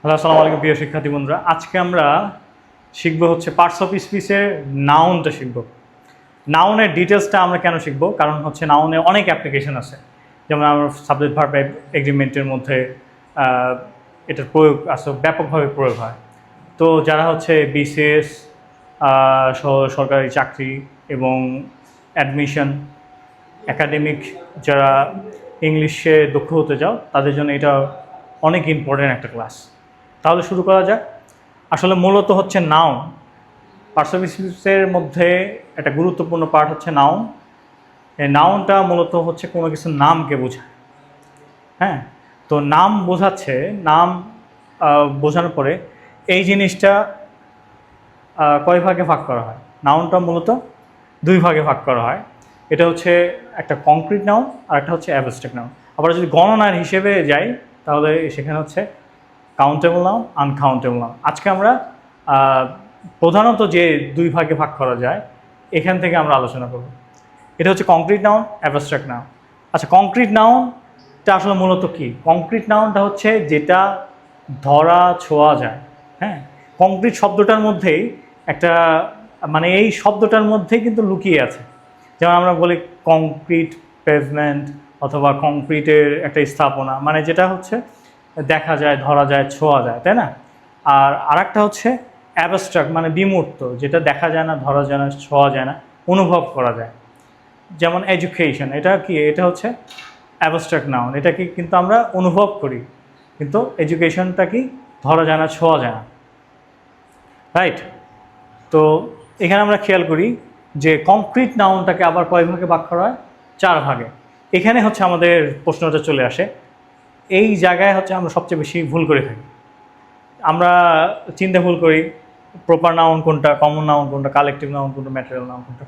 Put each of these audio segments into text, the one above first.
Hello, আসসালামু আলাইকুম প্রিয় শিক্ষার্থী বন্ধুরা। আজকে আমরা শিখবো হচ্ছে পার্টস অফ স্পিচের নাউনটা শিখব। নাউনের ডিটেলসটা আমরা কেন শিখবো? কারণ হচ্ছে নাউনে অনেক অ্যাপ্লিকেশন আছে। যেমন আমার সাবজেক্ট ভার্ব এগ্রিমেন্টের মধ্যে এটার প্রয়োগ আসলে ব্যাপকভাবে প্রয়োগ হয়। তো যারা হচ্ছে বিসিএস সরকারি চাকরি এবং অ্যাডমিশন একাডেমিক যারা ইংলিশে দক্ষ হতে চাও তাদের জন্য এটা অনেক ইম্পর্ট্যান্ট একটা ক্লাস। তাহলে শুরু করা যাক। আসলে মূলত হচ্ছে নাউন, পার্টস অফ স্পিচের মধ্যে একটা গুরুত্বপূর্ণ পার্ট হচ্ছে নাউন। এই নাউনটা মূলত হচ্ছে কোনো কিছুর নামকে বোঝায়। হ্যাঁ, তো নাম বোঝাচ্ছে, নাম বোঝানোর পরে এই জিনিসটা কয় ভাগে ভাগ করা হয়? নাউনটা মূলত দুই ভাগে ভাগ করা হয়। এটা হচ্ছে একটা কংক্রিট নাউন আর একটা হচ্ছে অ্যাবস্ট্রাক্ট নাউন। আবার যদি গণনার হিসেবে যাই তাহলে সেখানে হচ্ছে কাউন্টেবল নাউন, আনকাউন্টেবল নাউন। আজকে আমরা প্রধানত যে দুই ভাগে ভাগ করা যায় এখান থেকে আমরা আলোচনা করব। এটা হচ্ছে কংক্রিট নাউন, অ্যাবস্ট্রাক্ট নাউন। আচ্ছা, কংক্রিট নাউনটা আসলে মূলত কি? কংক্রিট নাউনটা হচ্ছে যেটা ধরা ছোঁয়া যায়। হ্যাঁ, কংক্রিট শব্দটার মধ্যেই একটা মানে এই শব্দটার মধ্যেই কিন্তু লুকিয়ে আছে। যেমন আমরা বলি কংক্রিট পেভমেন্ট অথবা কংক্রিটের একটা স্থাপনা, মানে যেটা হচ্ছে দেখা যায়, ধরা যায়, ছোঁয়া যায়, তাই না? আর আরেকটা হচ্ছে অ্যাবস্ট্রাক্ট, মানে বিমূর্ত, যেটা দেখা যায় না, ধরা যায় না, ছোঁয়া যায় না, অনুভব করা যায়। যেমন এডুকেশন, এটা কি? এটা হচ্ছে অ্যাবস্ট্রাক্ট নাউন, এটাকে কিন্তু আমরা অনুভব করি, কিন্তু এডুকেশনটা কি? ধরা যায় না, ছোঁয়া যায় না, রাইট? তো এখানে আমরা খেয়াল করি যে কংক্রিট নাউনটাকে আবার কয় ভাগে ভাগ করা হয়? 4 ভাগে। এখানে হচ্ছে আমাদের প্রশ্নটা চলে আসে, এই জায়গায় হচ্ছে আমরা সবচেয়ে বেশি ভুল করে থাকি। আমরা চিন্তা ভুল করি প্রপার নাউন কোনটা, কমন নাউন কোনটা, কালেকটিভ নাউন কোনটা, ম্যাটেরিয়াল নাউন কোনটা।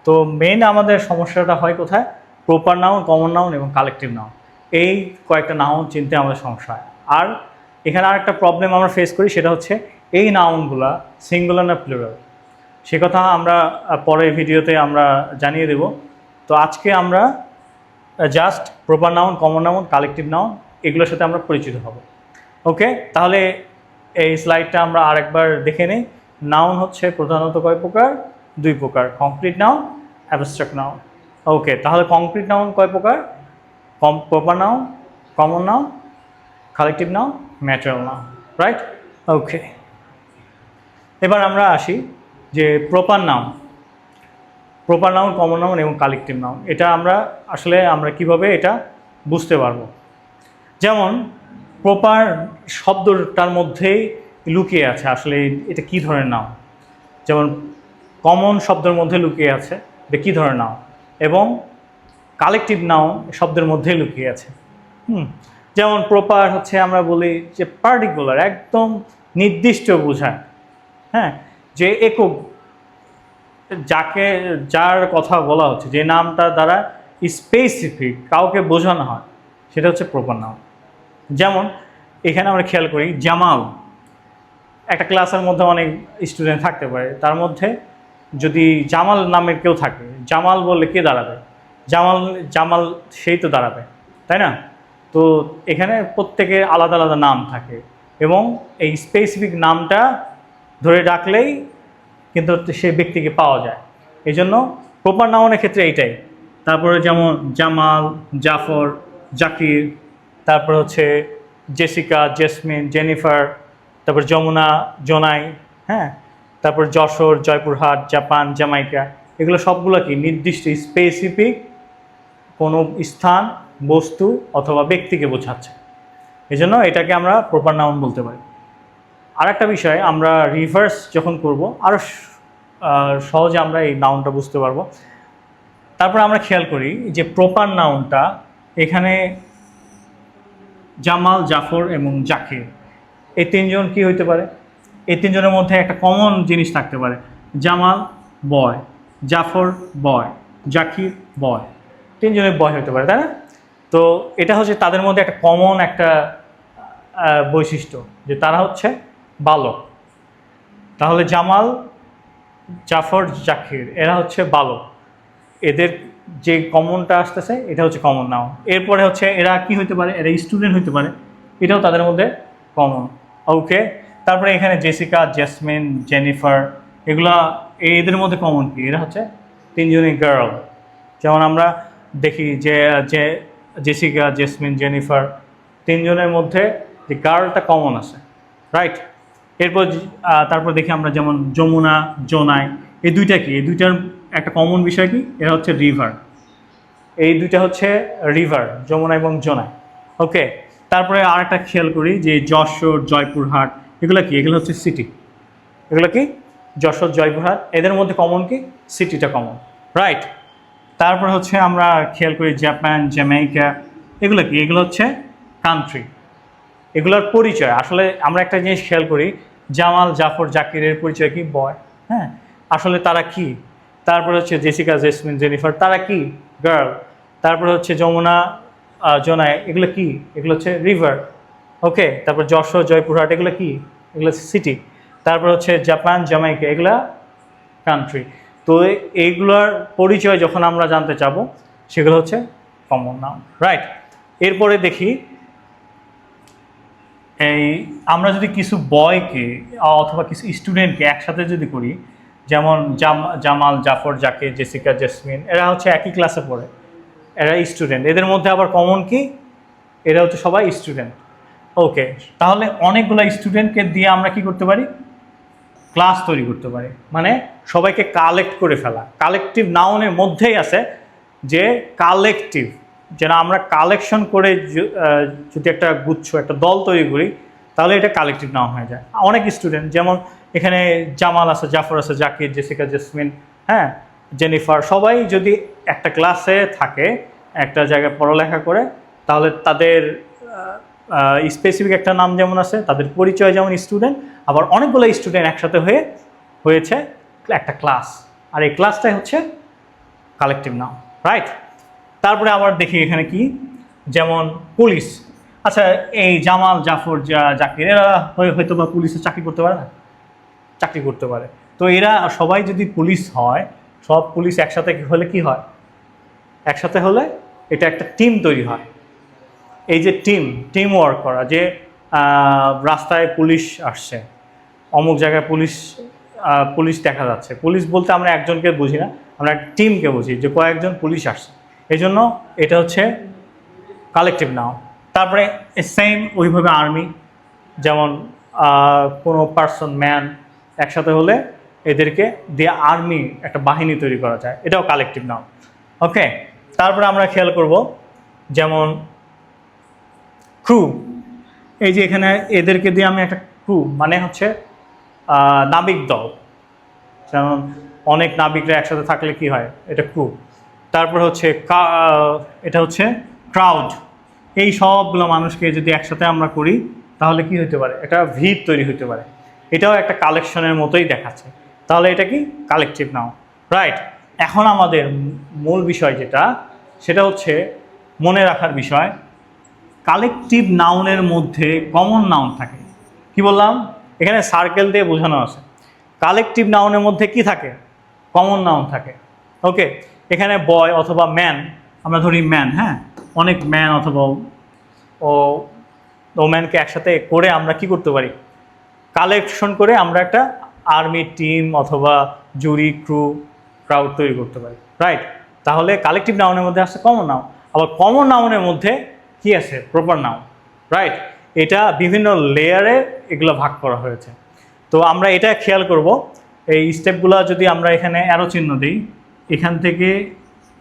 তো মেইন আমাদের সমস্যাটা হয় কোথায়? প্রপার নাউন, কমন নাউন এবং কালেকটিভ নাউন, এই কয়েকটা নাউন চিনতে আমাদের সমস্যা হয়। আর এখানে আরেকটা প্রবলেম আমরা ফেস করি, সেটা হচ্ছে এই নাউনগুলা সিঙ্গুলার না প্লুরাল, সে কথা আমরা পরের ভিডিওতে আমরা জানিয়ে দেব। তো আজকে আমরা just proper noun, common noun, collective noun এগুলোর সাথে আমরা পরিচিত হব। ওকে, তাহলে এই স্লাইডটা আমরা আরেকবার দেখে নিই। নাউন হচ্ছে প্রধানত কয় প্রকার? 2 প্রকার, concrete noun, abstract noun. Okay, তাহলে কংক্রিট নাউন কয় প্রকার? Proper noun, common noun, collective noun, material noun, right? Okay, এবার আমরা আসি যে প্রপার নাউন, কমন নাউন এবং কালেকটিভ নাউন, এটা আমরা কিভাবে এটা বুঝতে পারবো? যেমন প্রপার শব্দটার মধ্যেই লুকিয়ে আছে আসলে এটা কী ধরনের নাউন। যেমন কমন শব্দের মধ্যে লুকিয়ে আছে এটা কী ধরনের নাউন, এবং কালেকটিভ নাউন শব্দের মধ্যেই লুকিয়ে আছে। যেমন প্রপার হচ্ছে আমরা বলি যে পার্টিকুলার, একদম নির্দিষ্ট বোঝায়। হ্যাঁ, যে একক, যার কথা বলা হচ্ছে, যে নামটা দ্বারা স্পেসিফিক কাউকে বোঝানো হয়, সেটা হচ্ছে প্রপার নাউন। যেমন এখানে আমরা খেয়াল করি জামাল, একটা ক্লাসের মধ্যে অনেক স্টুডেন্ট থাকতে পারে, তার মধ্যে যদি জামাল নামের কেউ থাকে, জামাল বললে কে দাঁড়াবে? জামাল সেই তো দাঁড়াবে, তাই না? তো এখানে প্রত্যেকের আলাদা আলাদা নাম থাকে এবং এই স্পেসিফিক নামটা ধরে ডাকলেই কিন্তু সেই ব্যক্তিকে পাওয়া যায়। এই জন্য প্রপার নাউনের ক্ষেত্রে এইটাই। তারপরে যেমন জামাল, জাফর, জাকির, তারপর হচ্ছে জেসিকা, জেসমিন, জেনিফার, তারপর যমুনা, জোনাই, হ্যাঁ, তারপর যশোর, জয়পুরহাট, জাপান, জামাইকা, এগুলো সবগুলো কি নির্দিষ্ট স্পেসিফিক কোনো স্থান, বস্তু অথবা ব্যক্তিকে বোঝাচ্ছে। এই জন্য এটাকে আমরা প্রপার নাউন বলতে পারি। আরেকটা বিষয়, আমরা রিভার্স যখন করব আরও সহজে আমরা এই নাউনটা বুঝতে পারবো। তারপর আমরা খেয়াল করি যে প্রপার নাউনটা এখানে জামাল, জাফর এবং জাকির, এই তিনজন কি হইতে পারে? এই তিনজনের মধ্যে একটা কমন জিনিস থাকতে পারে। জামাল বয়, জাফর বয়, জাকির বয়, তিনজনের বয় হতে পারে, তাই না? তো এটা হচ্ছে তাদের মধ্যে একটা কমন একটা বৈশিষ্ট্য, যে তারা হচ্ছে বালক। তাহলে জামাল, জাফর, জাকির এরা হচ্ছে বালক, এদের যে কমনটা আসতেছে এটা হচ্ছে কমন নাউন। এরপরে হচ্ছে এরা কি হইতে পারে? এরা স্টুডেন্ট হইতে পারে, এটাও তাদের মধ্যে কমন। ওকে, তারপরে এখানে জেসিকা, জেসমিন, জেনিফার, এগুলা এদের মধ্যে কমন কি? এরা হচ্ছে তিনজনই গার্ল। যেমন আমরা দেখি যে যে জেসিকা, জেসমিন, জেনিফার তিনজনের মধ্যে যে গার্লটা কমন আছে, রাইট? এরপর তারপর দেখি আমরা যেমন যমুনা, জোনাই, এই দুইটা কি? এই দুইটার একটা কমন বিষয় কি? এরা হচ্ছে রিভার। এই দুইটা হচ্ছে রিভার, যমুনা এবং জোনাই। ওকে, তারপরে আর একটা খেয়াল করি যে যশোর, জয়পুরহাট, এগুলো কি? এগুলো হচ্ছে সিটি। এগুলো কি? যশোর, জয়পুরহাট, এদের মধ্যে কমন কি? সিটিটা কমন, রাইট? তারপর হচ্ছে আমরা খেয়াল করি জাপান, জ্যামাইকা, এগুলো কি? এগুলো হচ্ছে কান্ট্রি। এগুলোর পরিচয় আসলে আমরা একটা জিনিস খেয়াল করি, জামাল, জাফর, জাকিরের পরিচয় কি? বয়। হ্যাঁ, আসলে তারা কি? তারপরে হচ্ছে জেসিকা, জেসমিন, জেনিফার, তারা কি? গার্ল। তারপরে হচ্ছে যমুনা, জোনাই, এগুলো কি? এগুলো হচ্ছে রিভার। ওকে, তারপর যশোর, জয়পুরহাট, এগুলো কি? এগুলো হচ্ছে সিটি। তারপর হচ্ছে জাপান, জামাইকা, এগুলা কান্ট্রি। তো এইগুলোর পরিচয় যখন আমরা জানতে চাবো সেগুলো হচ্ছে কমন নাউন, রাইট? এরপরে দেখি এই আমরা যদি কিছু বয়কে অথবা কিছু স্টুডেন্টকে একসাথে যদি করি, যেমন জামাল, জাফর, জাকির, জেসিকা, জেসমিন, এরা হচ্ছে একই ক্লাসে পড়ে, এরা স্টুডেন্ট। এদের মধ্যে আবার কমন কি? এরা হচ্ছে সবাই স্টুডেন্ট। ওকে, তাহলে অনেকগুলো স্টুডেন্টকে দিয়ে আমরা কি করতে পারি? ক্লাস তৈরি করতে পারি, মানে সবাইকে কালেক্ট করে ফেলা। কালেকটিভ নাউনের মধ্যেই আছে যে কালেকটিভ, যেন আমরা কালেকশন করে যদি একটা গুচ্ছ, একটা দল তৈরি করি, তাহলে এটা কালেকটিভ নাউন হয়ে যায়। অনেক স্টুডেন্ট, যেমন এখানে জামাল আছে, জাফর আছে, জাকির, জেসিকা, জেসমিন, হ্যাঁ, জেনিফার, সবাই যদি একটা ক্লাসে থাকে, একটা জায়গায় পড়ালেখা করে, তাহলে তাদের স্পেসিফিক একটা নাম যেমন আছে, তাদের পরিচয় যেমন স্টুডেন্ট, আবার অনেকগুলো স্টুডেন্ট একসাথে হয়েছে একটা ক্লাস, আর এই ক্লাসটাই হচ্ছে কালেকটিভ নাউন, রাইট? তারপরে আবার দেখি এখানে কি, যেমন পুলিশ। আচ্ছা, এই জামাল, জাফর, জাকির, এরা হয়তো বা পুলিশে চাকরি করতে পারে না? চাকরি করতে পারে। তো এরা সবাই যদি পুলিশ হয়, সব পুলিশ একসাথে হলে কি হয়? একসাথে হলে এটা একটা টিম তৈরি হয়। এই যে টিম ওয়ার্ক করা, যে রাস্তায় পুলিশ আসছে, অমুক জায়গায় পুলিশ দেখা যাচ্ছে। পুলিশ বলতে আমরা একজনকে বুঝি না, আমরা টিমকে বুঝি, যে কয়েকজন পুলিশ আসছে, এই জন্য এটা হচ্ছে কালেকটিভ নাউন। তারপরে সেম ওইভাবে আর্মি, যেমন কোনো পার্সন, ম্যান একসাথে হলে এদেরকে দিয়ে আর্মি, একটা বাহিনী তৈরি করা যায়, এটাও কালেকটিভ নাউন। ওকে, তারপরে আমরা খেয়াল করব যেমন ক্রু। এই যে এখানে এদেরকে দিয়ে আমি একটা ক্রু, মানে হচ্ছে নাবিক দল, যেমন অনেক নাবিকরা একসাথে থাকলে কি হয়? এটা ক্রু। তারপর হচ্ছে এটা হচ্ছে ক্রাউড। এই সবগুলো মানুষকে যদি একসাথে আমরা করি, তাহলে কি হতে পারে? একটা ভিড় তৈরি হতে পারে। এটাও একটা কালেকশনের মতোই দেখাচ্ছে, তাহলে এটা কি? Collective noun, right? এখন আমাদের মূল বিষয় যেটা, সেটা হচ্ছে মনে রাখার বিষয়, কালেকটিভ নাউনের মধ্যে কমন নাউন থাকে। কি বললাম? এখানে সার্কেল দিয়ে বোঝানো আছে। কালেকটিভ নাউনের মধ্যে কি থাকে? কমন নাউন থাকে। ওকে, এখানে বয় অথবা ম্যান, আমরা ধরি ম্যান, হ্যাঁ, অনেক ম্যান অথবা ওম্যানকে একসাথে করে আমরা কি করতে পারি? কালেকশন করে আমরা একটা আর্মি টিম অথবা জুরি, ক্রাউড তৈরি করতে পারি, রাইট? তাহলে কালেকটিভ নাউনের মধ্যে আসছে কমন নাউন। আবার কমন নাউনের মধ্যে কি আছে? Proper noun, right? এটা বিভিন্ন লেয়ারে এগুলো ভাগ করা হয়েছে। তো আমরা এটা খেয়াল করব, এই স্টেপগুলো যদি আমরা এখানে অ্যারো চিহ্ন দিই, এখান থেকে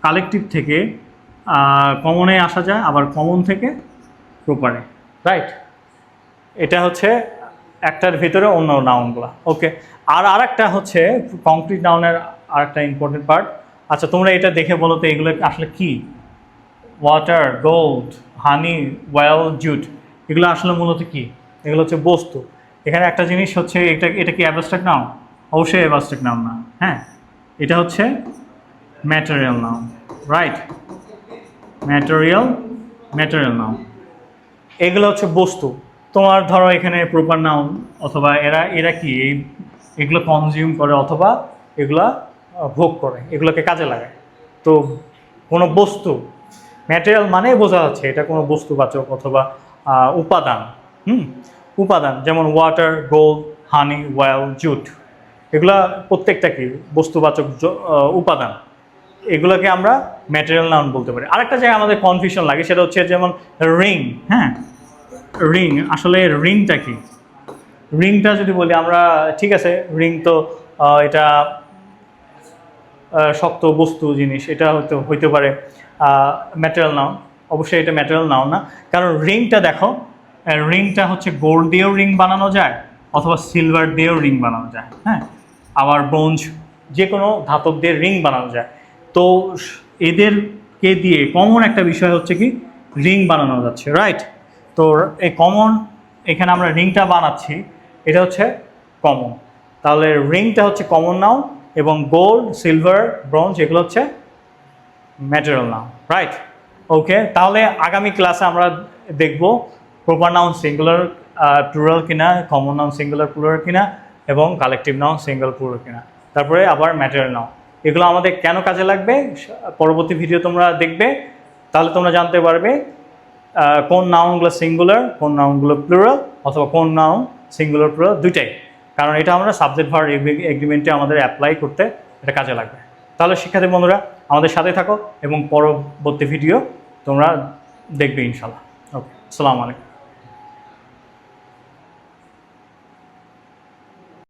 কালেকটিভ থেকে কমনে আসা যায়, আবার কমন থেকে প্রপারে, রাইট? এটা হচ্ছে একটার ভিতরে অন্য নাউনগুলো। ওকে, আর একটা হচ্ছে কংক্রিট নাউনের আর একটা ইম্পর্টেন্ট পার্ট। আচ্ছা, তোমরা এটা দেখে বলো তো এগুলো আসলে কি? ওয়াটার, গোল্ড, হানি, ওয়েল, জুট, এগুলো আসলে মূলত কি? এগুলো হচ্ছে বস্তু। এখানে একটা জিনিস হচ্ছে, এটা কি অ্যাবস্ট্রাক্ট নাউন? অবশ্যই অ্যাবস্ট্রাক্ট নাউন না, হ্যাঁ, এটা হচ্ছে material noun, right? Material noun, এগুলো হচ্ছে বস্তু। তোমার ধরো এখানে প্রপার নাউন, অথবা এরা কি এগুলো কনজিউম করে অথবা এগুলা ভোগ করে, এগুলোকে কাজে লাগায়। তো কোনো বস্তু, ম্যাটেরিয়াল মানে বোঝা যাচ্ছে এটা কোনো বস্তুবাচক অথবা উপাদান। উপাদান, যেমন ওয়াটার, গোল্ড, হানি, ওয়েল, জুট, এগুলা প্রত্যেকটা কি বস্তুবাচক উপাদান, এগুলোকে আমরা ম্যাটেরিয়াল নাউন বলতে পারি। আরেকটা জায়গায় আমাদের কনফিউশন লাগে, সেটা হচ্ছে যেমন রিং। হ্যাঁ, রিং, আসলে রিংটা কি? রিংটা যদি বলি আমরা, ঠিক আছে, রিং তো এটা শক্ত বস্তু জিনিস, এটা হইতে পারে ম্যাটেরিয়াল নাউন। অবশ্যই এটা ম্যাটেরিয়াল নাউন না, কারণ রিংটা দেখো, রিংটা হচ্ছে গোল্ড দিয়েও রিং বানানো যায় অথবা সিলভার দিয়েও রিং বানানো যায়। হ্যাঁ, আবার ব্রোঞ্জ, যে কোনো ধাতব দিয়ে রিং বানানো যায়। তো এদেরকে দিয়ে কমন একটা বিষয় হচ্ছে কি রিং বানানো যাচ্ছে, রাইট? তো এই কমন, এখানে আমরা রিংটা বানাচ্ছি, এটা হচ্ছে কমন। তাহলে রিংটা হচ্ছে কমন নাউন এবং গোল্ড, সিলভার, ব্রোঞ্জ এগুলো হচ্ছে ম্যাটেরিয়াল নাউন, রাইট? ওকে, তাহলে আগামী ক্লাসে আমরা দেখব প্রপার নাউন সিঙ্গুলার প্লুরাল কিনা, কমন নাউন সিঙ্গুলার প্লুরাল কিনা এবং কালেকটিভ নাউন সিঙ্গেল প্লুরাল কিনা, তারপরে আবার ম্যাটেরিয়াল নাউন। এগুলো আমাদের কেন কাজে লাগবে পরবর্তী ভিডিও তোমরা দেখবে, তাহলে তোমরা জানতে পারবে কোন নাউনগুলো সিঙ্গুলার, কোন নাউনগুলো প্লুরাল, অথবা কোন নাউন সিঙ্গুলার প্লুরাল দুইটাই, কারণ এটা আমরা সাবজেক্ট ভার্ব এগ্রিমেন্টে আমাদের অ্যাপ্লাই করতে এটা কাজে লাগবে। তাহলে শিক্ষার্থী বন্ধুরা আমাদের সাথে থাকো এবং পরবর্তী ভিডিও তোমরা দেখবে ইনশাল্লাহ। ওকে, আসসালামু আলাইকুম।